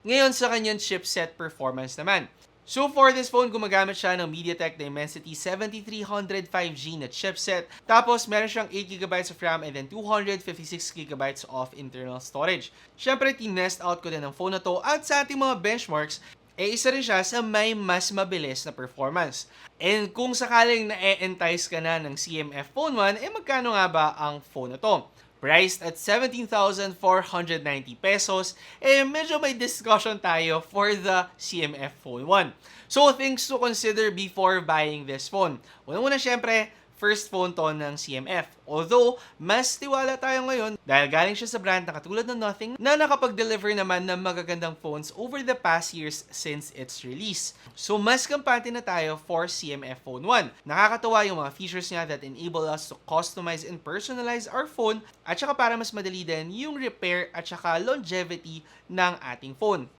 Ngayon sa kanyang chipset performance naman. So for this phone, gumagamit siya ng MediaTek Dimensity 7300 5G na chipset. Tapos meron siyang 8GB of RAM and then 256GB of internal storage. Siyempre, tinest out ko din ang phone na to at sa ating mga benchmarks, isa rin siya sa may mas mabilis na performance. And kung sakaling na-entice ka na ng CMF Phone 1, magkano nga ba ang phone na to? Priced at 17,490 pesos, medyo may discussion tayo for the CMF Phone 1. So, things to consider before buying this phone. Una-una, syempre, first phone to ng CMF. Although, mas tiwala tayo ngayon dahil galing siya sa brand na katulad ng Nothing na nakapag-deliver naman ng magagandang phones over the past years since its release. So, mas kampante na tayo for CMF Phone 1. Nakakatawa yung mga features niya that enable us to customize and personalize our phone at saka para mas madali din yung repair at saka longevity ng ating phone.